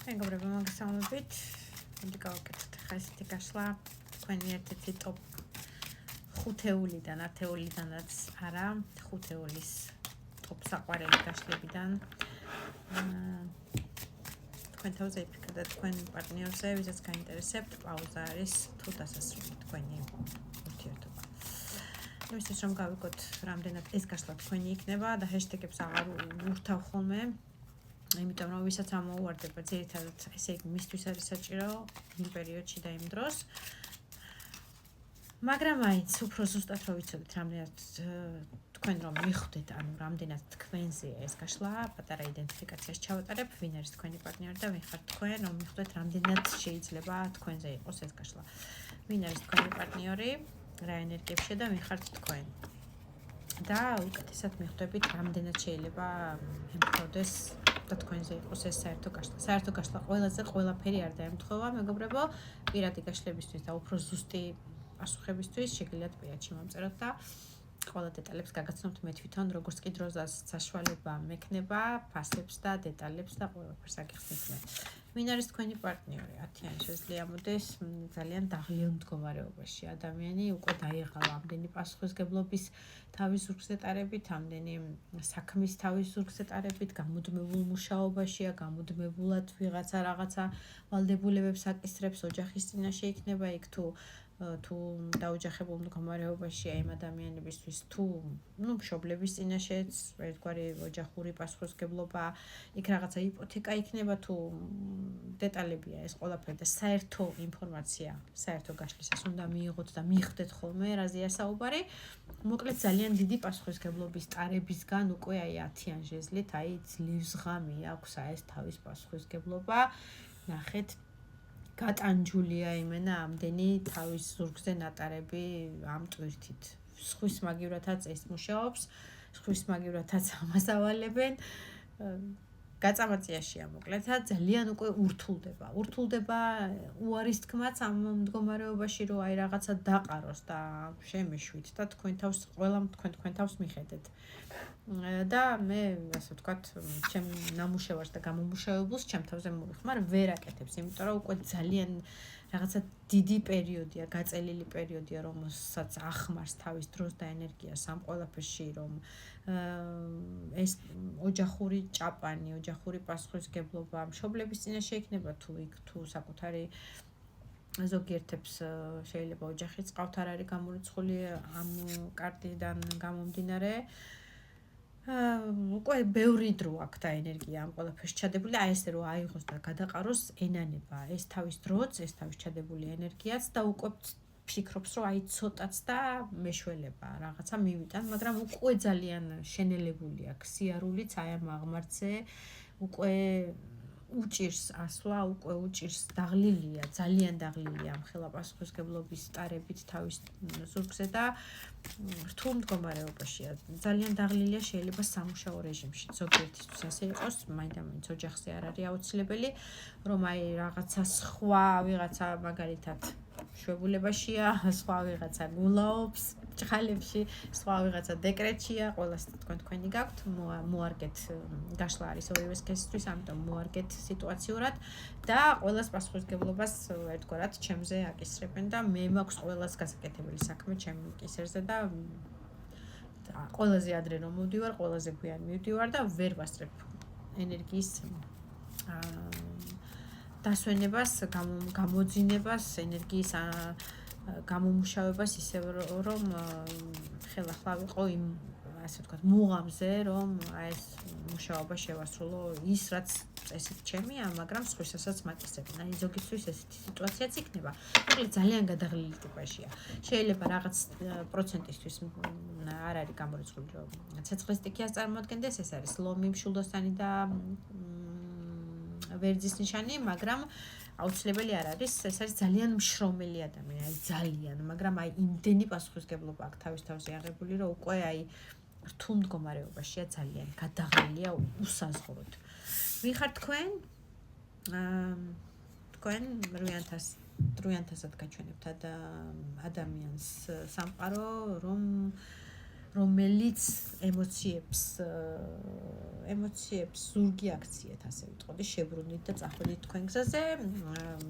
მეგობრებო, მოგესალმებით. მოდი გავაკეთოთ ახლა ესეთი გაშლა თქვენი ერთ-ერთი ტოპ ხუთეულიდან, ათეულიდანაც არა, ხუთეულის ტოპ საყვარელი გაშლებიდან. თქვენ თავზე იფიქრეთ და თქვენ პარტნიორზე, ვისაც გაინტერესებთ, პაუზა არის თუ დასასრული თქვენი ურთიერთობა. იმისთვის რომ გავიგოთ, რამდენად ეს გაშლა თქვენი იქნება და ჰეშტეგებს აღარ ურთავ ხოლმე. იმიტომ რომ ვისაც ამოუვარდება ძირითადად ესე იგი მისთვის არის საჭირო იმ პერიოდში და იმ დროს. მაგრამ აიც უფრო ზუსტად რომ ვიცოდეთ რამდენად თქვენ რომ მიხვდეთ, ანუ რამდენად თქვენზე ეს გაშლა, პატარა იდენტიფიკაციას ჩავატარებ, ვინ არის თქვენი პარტნიორი და ვინ ხართ თქვენ, რომ მიხვდეთ რამდენად შეიძლება თქვენზე იყოს ეს გაშლა. ვინ არის თქვენი პარტნიორი, რა ენერგიებშია და ვინ ხართ თქვენ. და უკეთესად მიხვდებით რამდენად შეიძლება ემთხვეოდეს და თქვენზე იყოს ეს საერთო გაშლა. საერთო გაშლა ყველაზე ყველაფერი არ დაემთხვევა, მეგობრებო, პირადი გაშლებისთვის და უფრო ზუსტი პასუხებისთვის შეგიძლიათ პირადში მომწეროთ და ყველა დეტალებს გაგაცნობთ მე თვითონ, როგორც კი დროსაც საშუალება მექნება, ფასებს და დეტალებს და ყველაფერს აგიხსნით მე. ვინ არის თქვენი პარტნიორი? 10-იანი შეძლია მოდეს ძალიან დაღლიურ მდგომარეობაში. ადამიანი უკვე დაიღალა ამდენი პასუხისგებლობის თავის ზურგზე ტარებით, ამდენი საქმის თავის ზურგზე ტარებით, გამუდმებულ მუშაობაშია, გამუდმებულად ვიღაცა რაღაცა ვალდებულებებს აკისრებს, ოჯახის წინაშე იქნება იქ თუ დაოჯახებულ მდგომარეობაშია იმ ადამიანებისთვის, თუ მშობლების წინაშეც ერთგვარი ოჯახური პასუხისგებლობა, იქ რაღაცა იპოთეკა იქნება თუ დეტალებია ეს ყველაფერი და საერთო ინფორმაცია, საერთო გაშლისას უნდა მიიღოთ და მიხვდეთ ხოლმე რაზეა საუბარი. მოკლედ ძალიან დიდი პასუხისგებლობის ტარებისგან უკვე აი 10-იან ჟეზლით, აი ძლივს ღამი აქვს ეს თავის პასუხისგებლობა. ნახეთ გატანჯულია იმენა ამდენი თავის ზურგზე ნატარები ამ ტვირთით. სხვის მაგივრათაც ეს მუშაობს, სხვის მაგივრათაც ამასავალებენ. გაწამაწიაშია მოკლედ და ძალიან უკვე ურთულდება უარის თქმაც ამ მდგომარეობაში რომ აი რაღაცა დაყაროს და შემეშვით და თქვენ თავს მიხედეთ. და მე ასე ვთქვათ, ჩემ ნამუშევარს და გამომუშავებულს ჩემ თავზე მოვიხმარ, ვერ აკეთებს, იმიტომ რომ უკვე ძალიან რაღაცა დიდი პერიოდია, გაწელილი პერიოდია, რომელსაც ახმარს თავის დროს და ენერგიას ამ ყველაფერში, რომ ეს ოჯახური ჭაპანი, ოჯახური პასუხისგებლობა, მშობლების წინაშე იქნება თუ საკუთარი ზოგიერთებს შეიძლება ოჯახიც ყავთ არ არის გამორიცხული ამ კარტიდან გამომდინარე. უკვე ბევრი დრო აქვს და ენერგია ამ ყველაფერს ჩადებული, აი ესე რომ აიღოს და გადაყაროს ენანება ეს თავის დროც, ეს თავის ჩადებული ენერგიაც და უკვე ფიქრობს რომ აი ცოტაც და მეშველება რაღაცა მივიტან, მაგრამ უკვე ძალიან შენელებული აქვს სიარულიც აი ამ აღმართზე, უკვე უჭირს ასვლა, უკვე უჭირს დაღლილია, ძალიან დაღლილია ამ ხელა პასუხისგებლობის ტარებით თავის ზურგზე და რთულ მდგომარეობაშია. ძალიან დაღლილია შეიძლება სამუშაო რეჟიმში. ზოგიერთისთვის ასე იყოს, მაინდა-მაინც ოჯახზე არ არის აუცილებელი, რომ აი რაღაცა სხვა ვიღაცა მაგალითად შვებულებაშია, სხვა ვიღაცა გულაობს ჭხალებში, სხვა ვიღაცა დეკრეტშია, ყველას თქვენი გაქვთ, მოარგეთ გაშლა არის ორივე სქესისთვის, ამიტომ მოარგეთ სიტუაციურად და ყველას პასუხისგებლობას ერთგვარად ჩემზე აკისრებენ და მე მაქვს ყველას გასაკეთებელი საქმე ჩემ კისერზე და ყველაზე ადრე რომ მოვდივარ, ყველაზე გვიან მივდივარ და ვერ ვასწრებ ენერგიის დასვენებას, გამოძინებას, ენერგიის გამომუშავებას ისევ რომ ხელახლა ვიყო იმ ასე ვთქვათ მუღამზე, რომ აი ეს მუშაობა შევასრულო ის რაც წესით ჩემია, მაგრამ სხვისასაც მაკისრებენ. აი ზოგისთვის ესეთი სიტუაციაც იქნება. მოკლედ ძალიან გადაღლილი ტიპაშია. შეიძლება რაღაც პროცენტისთვის არ არის გამორიცხული რომ ცეცხლის სტიქიას წარმოადგენდეს, ეს არის ლომი, მშვილდოსანი და ვერძის ნიშანი, მაგრამ აუცილებელი არ არის, ეს არის ძალიან მშრომელი ადამიანი, ძალიან, მაგრამ აი იმდენი პასუხისგებლობა აქვს თავის თავზე აღებული, რომ უკვე აი რთულ მდგომარეობაშია ძალიან, გადაღლილია უსაზღვროდ. ვინ ხართ თქვენ? თქვენ რუიანთასად გაჩვენებთ ადამიანს სამყარო, რომელიც ემოციებს ზურგი აქციეთ, ასე ვიტყოდი, შებრუნდით და წახვიდით თქვენ გზაზე,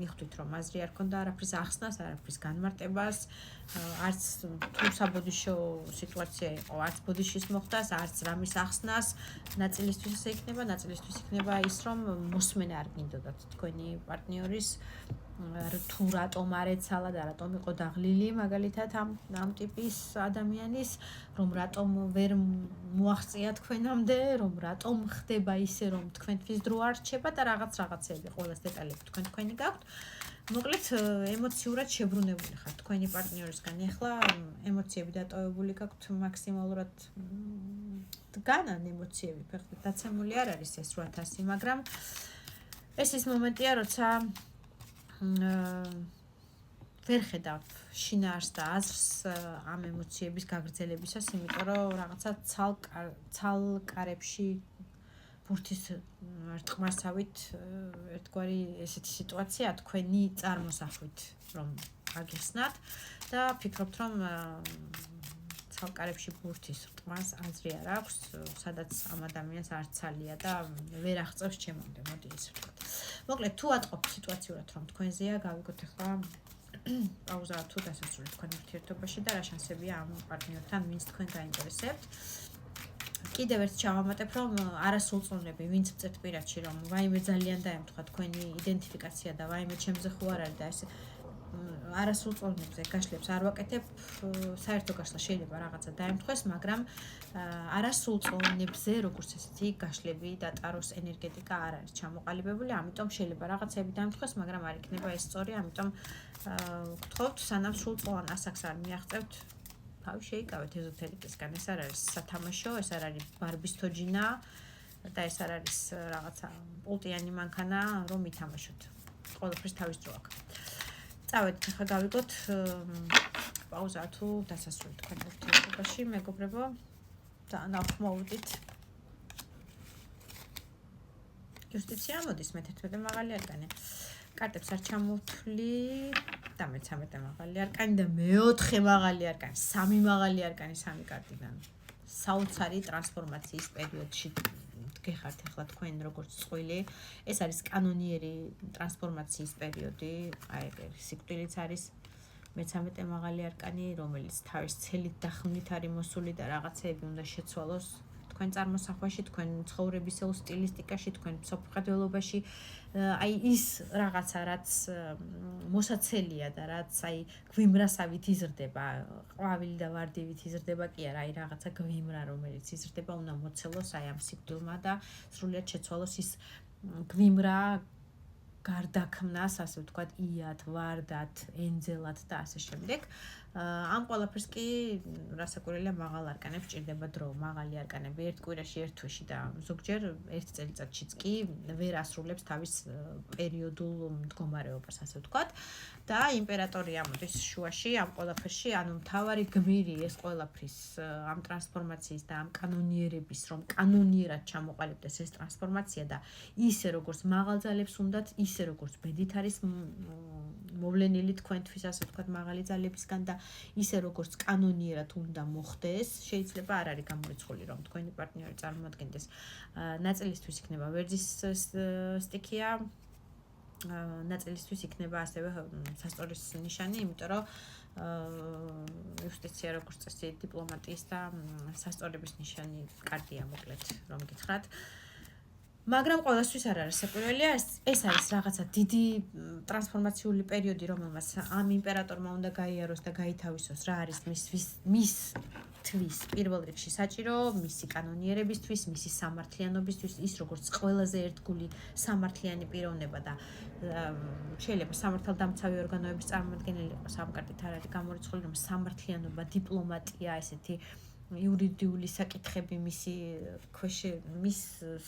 მიხვდით რომ აზრი არ ქონდა არაფრის ახსნას, არაფრის განმარტებას, არც თუ საბოდიშო სიტუაცია იყო, არც ბოდიშის მოხდას, არც რამის ახსნას, ნაწილისთვის ესე იქნება, ნაწილისთვის იქნება ის, რომ მოსმენა არ გინდოდათ თქვენი პარტნიორის თუ რატომ არ ეცალა და რატომ იყო დაღლილი მაგალითად ამ ტიპის ადამიანის, რომ რატომ ვერ მოაღწია თქვენამდე, რომ რატომ ხდება ისე, რომ თქვენთვის დრო არ რჩება და რაღაცეები ყველას დეტალები თქვენი გაქვთ. მოკლედ ემოციურად შებრუნებული ხართ თქვენი პარტნიორისგან. ეხლა ემოციები დატოვებული გაქვთ მაქსიმალურად დგანან ემოციები, ფეხით დაცემული არ არის ეს 800, მაგრამ ეს ის მომენტია, როცა ვერ ხედავ შინაარს და აზრს ამ ემოციების გაგრძელებისას, იმიტომ რომ რაღაცა ცალკარებში ბურთის რტყმასავით ერთგვარი ესეთი სიტუაცია თქვენი წარმოსახვით რომ აგიხსნათ და ფიქრობთ რომ ცალკარებში ბურთის რტყმას აზრი არ აქვს, სადაც ამ ადამიანს არ ცალია და ვერ აღწევს ჩემამდე, მოდი ისე ვთქვათ. მოკლედ თუ ატყობთ სიტუაციურად რომ თქვენზეა, გავიგოთ ახლა პაუზა თუ დასასრული თქვენ ურთიერთობაში და რა შანსებია ამ პარტნიორთან, ვინც თქვენ გაინტერესებთ. კიდევ ერთ ჩავამატებ, რომ არასრულწლოვნები, ვინც წეთ პირადში, რომ ვაიმე ძალიან დაემთხვა თქვენი იდენტიფიკაცია და ვაიმე ჩემზე ხო არ არის და ეს არასრულწლოვნებზე გაშლებს არ ვაკეთებ, საერთო გაშლა შეიძლება რაღაცა დაემთხვეს, მაგრამ არასრულწლოვნებზე როგორც ესეთი გაშლები და ტაროს ენერგეტიკა არ არის ჩამოყალიბებული, ამიტომ შეიძლება რაღაცები დაემთხვეს, მაგრამ არ იქნება ეს სწორი, ამიტომ გთხოვთ, სანამ სრულწლოვან ასაკს არ მიაღწევთ, თავი შეიკავეთ ეზოთერიკისგან, ეს არ არის სათამაშო, ეს არ არის ბარბის თოჯინა და ეს არ არის რაღაცა პულტიანი მანქანა, რომ ითამაშოთ. ყველაფერს თავის დრო აქვს. წავედით, ახლა გავიგოთ პაუზა თუ დასასრული თქვენ ურთიერთობაში, მეგობრებო, ძალიან ახმოვდით. იუსტიცია მოდის მე-11 მაღალი არკანი. კარტებს არ ჩამოვთვლი და მე-13 მაღალი არკანი და მე-4 მაღალი არკანი, 3 მაღალი არკანი, 3 კარტიდან. საოცარი ტრანსფორმაციის პერიოდში გეხართ ახლა თქვენ როგორც წყვილი. ეს არის კანონიერი ტრანსფორმაციის პერიოდი, აი სიკვდილიც არის მე-13 მაღალი არკანი, რომელიც თავის ცელით და ხმით არის მოსული და რაღაცეები უნდა შეცვალოს თქვენ წარმოსახვაში, თქვენ ცხოვრებისეულ სტილისტიკაში, თქვენ მსოფლმხედველობაში, აი ის რაღაცა, რაც მოსაცელია და რაც აი გვიმრასავით იზრდება, ყვავილი და ვარდივით იზრდება კი არა, აი რაღაცა გვიმრა, რომელიც იზრდება, უნდა მოცელოს აი ამ სიკვდილმა და სრულიად შეცვალოს ის გვიმრა გარდაქმნას, ასე ვთქვათ, იად, ვარდად, ენძელად და ასე შემდეგ. ამ ყველაფერს კი რასაკვირველია მაღალ არკანებს ჭირდება დრო, მაღალი არკანები ერთ კვირაში, ერთ თვეში და ზოგჯერ ერთ წელიწადშიც კი ვერ ასრულებს თავის პერიოდულ მდგომარეობას, ასე ვთქვათ. და იმპერატორი ამოდის შუაში ამ ყველაფერში, ანუ მთავარი გმირი ეს ყველაფრის ამ ტრანსფორმაციის და ამ კანონიერების, რომ კანონიერად ჩამოყალიბდეს ეს ტრანსფორმაცია და ისე როგორც მაღალძალებს უნდათ, ისე როგორც ბედით არის მოვლენილი თქვენთვის, ასე ვთქვათ, მაღალი ძალებისგან და ისე როგორც კანონიერად უნდა მოხდეს, შეიძლება არ არის გამორიცხული, რომ თქვენი პარტნიორი წარმოადგენდეს. ნაწილისთვის იქნება ვერძის სტიქია, ნაწილისთვის იქნება ასევე სასტორის ნიშანი, იმიტომ რომ იუსტიცია როგორც წესი დიპლომატიის და სასწორების ნიშანი კარტია, მოკლედ, რომ გითხრათ. მაგრამ ყოველთვის არ არის საკვირველია, ეს არის რაღაცა დიდი ტრანსფორმაციული პერიოდი, რომელმაც ამ იმპერატორმა უნდა გაიაროს და გაითავისოს, რა არის მისთვის პირველ რიგში საჭირო, მისი კანონიერებისთვის, მისი სამართლიანობისთვის, ის როგორც ყველაზე ერთგული სამართლიანი პიროვნება და შეიძლება სამართალდამცავი ორგანოების წარმომადგენელი იყოს, ამ კარტით არ არის გამორიცხული, რომ სამართლიანობა, დიპლომატია, ესეთი იურიდიული საკითხები მისი მის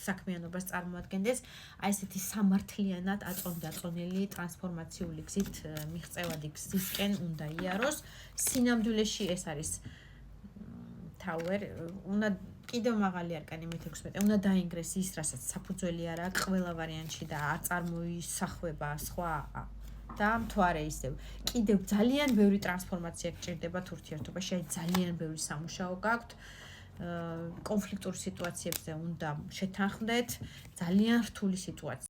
საქმიანობას წარმოადგენდეს, აი ესეთი სამართლიანად აწონდაწონელი ტრანსფორმაციული გზით მიღწევადი გზისკენ უნდა იაროს. სინამდვილეში ეს არის Tower, უნდა კიდევ მაღალი არკანი მე-16, უნდა დაინგრეს ის, რასაც საფუძველი არა, ყველა ვარიანტში და არ წარმოისახება სხვა და მთვარე ისევ. კიდევ ძალიან ბევრი ტრანსფორმაცია გჭირდებათ ურთიერთობაში, აი ძალიან ბევრი სამუშაო გაქვთ. კონფლიქტურ სიტუაციებზე უნდა შეთანხმდეთ, ძალიან რთული სიტუაცია